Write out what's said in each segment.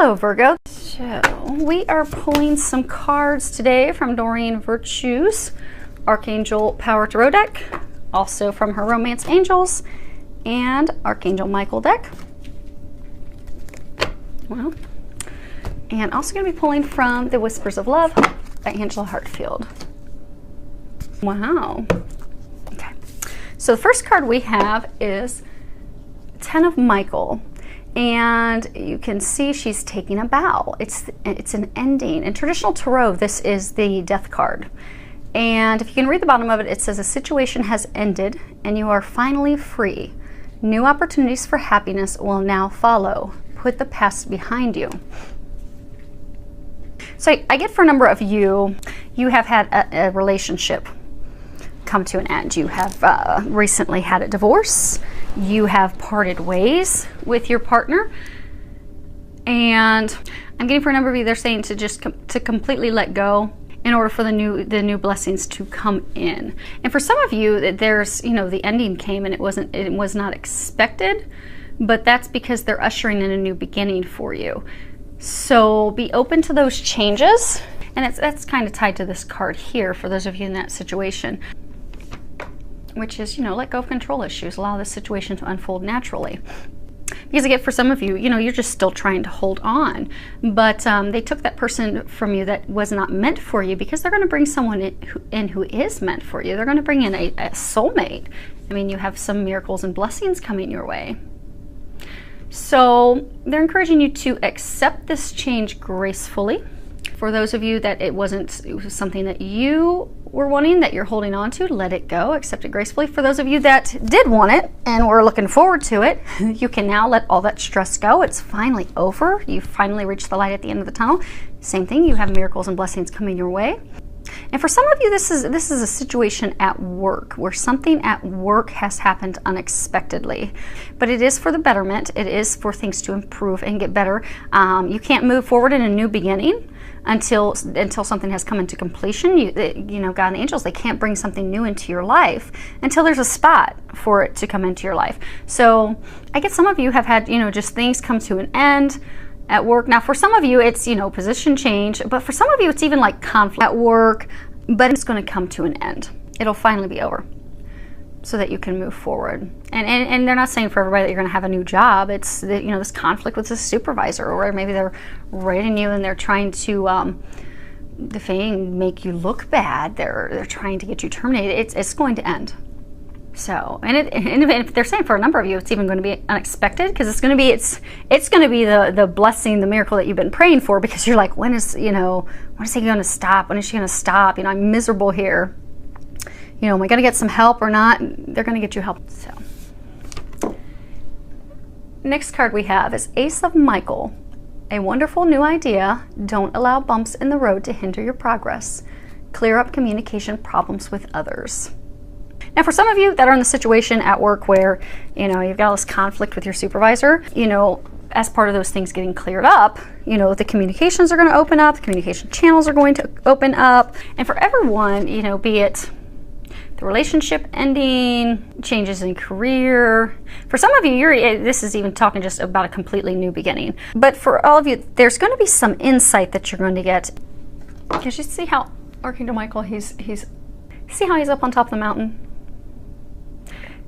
Hello Virgo. So we are pulling some cards today from Doreen Virtue's Archangel Power Tarot deck, also from her Romance Angels and Archangel Michael deck. Well, and also going to be pulling from the Whispers of Love by Angela Hartfield. Wow. Okay. So the first card we have is Ten of Michael. And you can see she's taking a bow. It's an ending. In traditional tarot, this is the death card. And if you can read the bottom of it, it says a situation has ended and you are finally free. New opportunities for happiness will now follow. Put the past behind you. So I get for a number of you, you have had a relationship come to an end. You have recently had a divorce. You have parted ways with your partner. And I'm getting for a number of you, they're saying to just to completely let go in order for the new blessings to come in. And for some of you, there's, you know, the ending came and it was not expected, but that's because they're ushering in a new beginning for you. So be open to those changes. And that's kind of tied to this card here for those of you in that situation, which is, you know, let go of control issues, allow the situation to unfold naturally. Because I get for some of you, you know, you're just still trying to hold on, but they took that person from you that was not meant for you, because they're going to bring someone in who is meant for you. They're going to bring in a soulmate. I mean, you have some miracles and blessings coming your way. So they're encouraging you to accept this change gracefully. For those of you that it was something that you were wanting, that you're holding on to, let it go, accept it gracefully. For those of you that did want it and were looking forward to it, you can now let all that stress go. It's finally over. You finally reached the light at the end of the tunnel. Same thing, you have miracles and blessings coming your way. And for some of you, this is a situation at work where something at work has happened unexpectedly, but it is for the betterment. It is for things to improve and get better. You can't move forward in a new beginning until something has come into completion. You know, God and the angels, they can't bring something new into your life until there's a spot for it to come into your life. So I get some of you have had, you know, just things come to an end at work. Now, for some of you, it's, you know, position change, but for some of you, it's even like conflict at work, but it's going to come to an end. It'll finally be over so that you can move forward. And they're not saying for everybody that you're going to have a new job. It's, you know, this conflict with a supervisor, or maybe they're rating you and they're trying to defame, make you look bad. They're trying to get you terminated. It's going to end. So, and if they're saying for a number of you, it's even going to be unexpected, because it's going to be the blessing, the miracle that you've been praying for, because you're like, when is he going to stop? When is she going to stop? You know, I'm miserable here. You know, am I going to get some help or not? They're going to get you help. So, next card we have is Ace of Michael. A wonderful new idea. Don't allow bumps in the road to hinder your progress. Clear up communication problems with others. Now, for some of you that are in the situation at work where, you know, you've got all this conflict with your supervisor, you know, as part of those things getting cleared up, you know, the communications are going to open up, the communication channels are going to open up. And for everyone, you know, be it the relationship ending, changes in career. For some of you, this is even talking just about a completely new beginning. But for all of you, there's going to be some insight that you're going to get. Because you see how Archangel Michael, see how he's up on top of the mountain?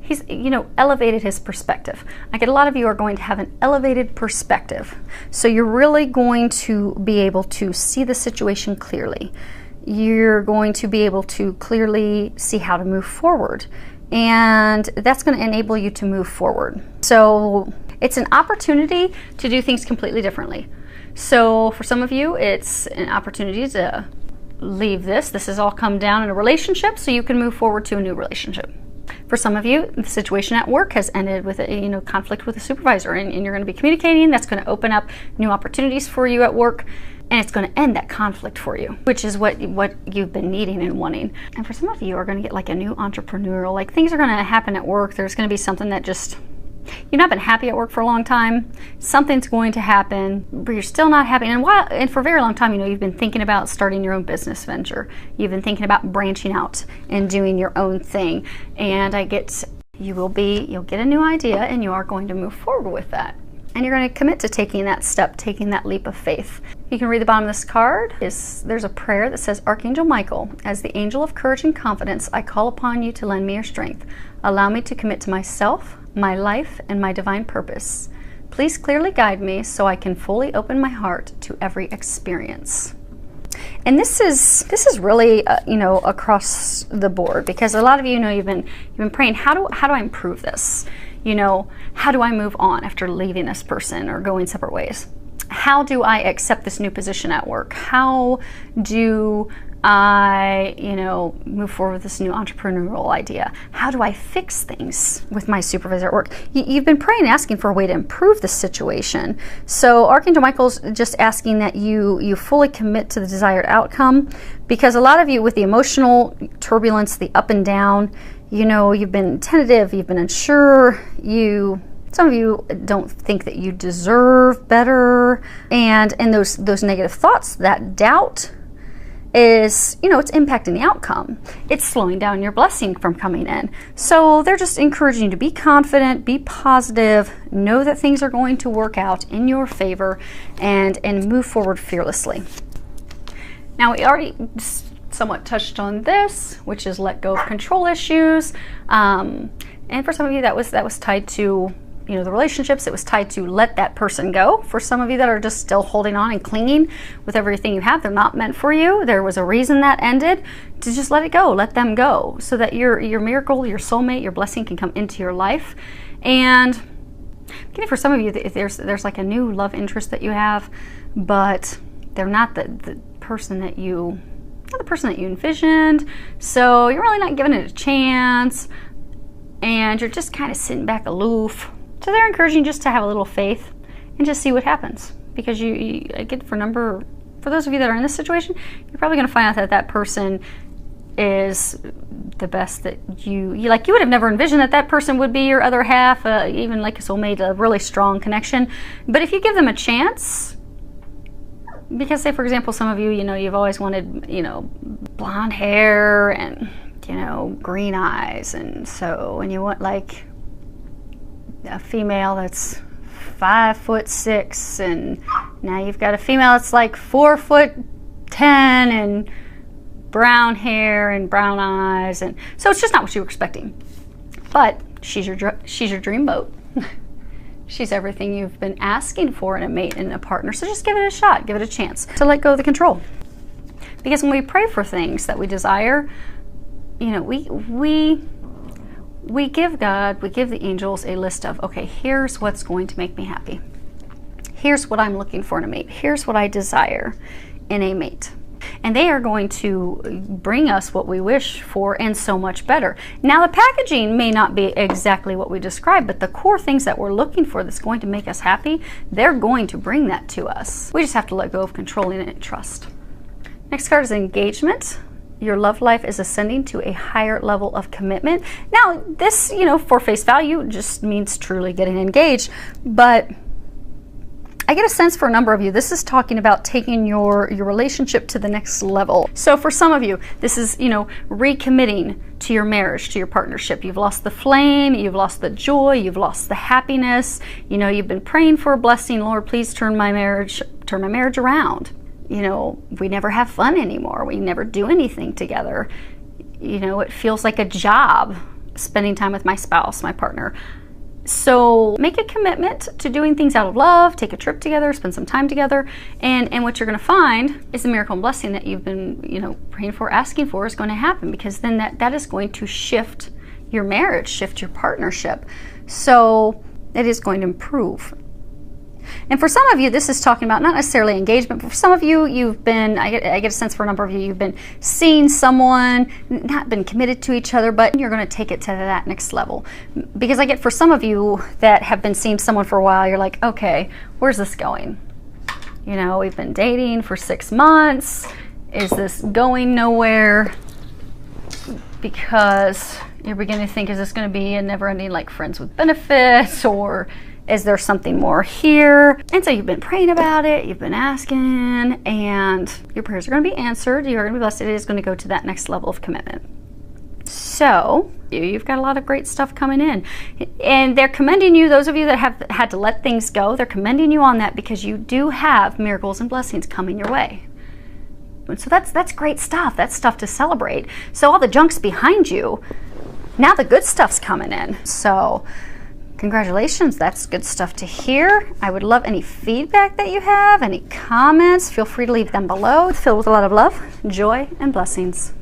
He's, you know, elevated his perspective. I get a lot of you are going to have an elevated perspective. So you're really going to be able to see the situation clearly. You're going to be able to clearly see how to move forward. And that's going to enable you to move forward. So it's an opportunity to do things completely differently. So for some of you, it's an opportunity to leave this. This has all come down in a relationship, so you can move forward to a new relationship. For some of you, the situation at work has ended with a, you know, conflict with a supervisor, and you're going to be communicating. That's going to open up new opportunities for you at work, and it's going to end that conflict for you, which is what you've been needing and wanting. And for some of you are going to get like a new entrepreneurial, like things are going to happen at work. There's going to be something that just, you've not been happy at work for a long time. Something's going to happen, but you're still not happy. And for a very long time, you know, you've been thinking about starting your own business venture. You've been thinking about branching out and doing your own thing. And you'll get a new idea, and you are going to move forward with that. And you're going to commit to taking that step, taking that leap of faith. You can read the bottom of this card. There's a prayer that says, Archangel Michael, as the angel of courage and confidence, I call upon you to lend me your strength. Allow me to commit to myself, my life, and my divine purpose. Please clearly guide me so I can fully open my heart to every experience. And this is really across the board, because a lot of you know you've been praying, how do I improve this? How do I move on after leaving this person or going separate ways? How do I accept this new position at work? How do I, move forward with this new entrepreneurial idea? How do I fix things with my supervisor at work? You've been praying, asking for a way to improve the situation. So Archangel Michael's just asking that you fully commit to the desired outcome, because a lot of you with the emotional turbulence, the up and down, you've been tentative, you've been unsure, some of you don't think that you deserve better, and those negative thoughts, that doubt is, it's impacting the outcome. It's slowing down your blessing from coming in. So they're just encouraging you to be confident, be positive, know that things are going to work out in your favor, and move forward fearlessly. Now, we already somewhat touched on this, which is let go of control issues. And for some of you, that was tied to the relationships. It was tied to let that person go. For some of you that are just still holding on and clinging with everything you have, they're not meant for you. There was a reason that ended. To just let it go, let them go, so that your miracle, your soulmate, your blessing can come into your life. And for some of you, there's like a new love interest that you have, but they're not the person that you envisioned. So you're really not giving it a chance, and you're just kind of sitting back aloof. So they're encouraging just to have a little faith and just see what happens. Because for those of you that are in this situation, you're probably going to find out that person is the best that you would have never envisioned that person would be your other half, even like a soulmate, a really strong connection. But if you give them a chance, because say for example, some of you, you've always wanted, blonde hair and, green eyes, and you want like a female that's 5'6", and now you've got a female that's like 4'10" and brown hair and brown eyes, and so it's just not what you were expecting. But she's your dream boat. She's everything you've been asking for in a mate and a partner. So just give it a shot, give it a chance to let go of the control. Because when we pray for things that we desire, we give God, we give the angels a list of, okay, here's what's going to make me happy. Here's what I'm looking for in a mate. Here's what I desire in a mate. And they are going to bring us what we wish for and so much better. Now, the packaging may not be exactly what we described, but the core things that we're looking for that's going to make us happy, they're going to bring that to us. We just have to let go of controlling it and trust. Next card is engagement. Your love life is ascending to a higher level of commitment. Now, this, for face value, just means truly getting engaged, but I get a sense for a number of you, this is talking about taking your relationship to the next level. So for some of you, this is, recommitting to your marriage, to your partnership. You've lost the flame, you've lost the joy, you've lost the happiness. You've been praying for a blessing. Lord, please turn my marriage around. We never have fun anymore. We never do anything together. It feels like a job spending time with my spouse, my partner. So make a commitment to doing things out of love, take a trip together, spend some time together, and what you're going to find is the miracle and blessing that you've been, praying for, asking for is going to happen, because then that is going to shift your marriage, shift your partnership. So it is going to improve. And for some of you, this is talking about not necessarily engagement, but for some of you, you've been, I get a sense for a number of you, you've been seeing someone, not been committed to each other, but you're going to take it to that next level. Because I get for some of you that have been seeing someone for a while, you're like, okay, where's this going? We've been dating for 6 months. Is this going nowhere? Because you're beginning to think, is this going to be a never-ending like friends with benefits, or is there something more here? And so you've been praying about it, you've been asking, and your prayers are going to be answered. You're going to be blessed. It is going to go to that next level of commitment. So you've got a lot of great stuff coming in, and they're commending you. Those of you that have had to let things go, they're commending you on that, because you do have miracles and blessings coming your way. So that's great stuff. That's stuff to celebrate. So all the junk's behind you. Now the good stuff's coming in. So congratulations. That's good stuff to hear. I would love any feedback that you have, any comments. Feel free to leave them below. Filled with a lot of love, joy, and blessings.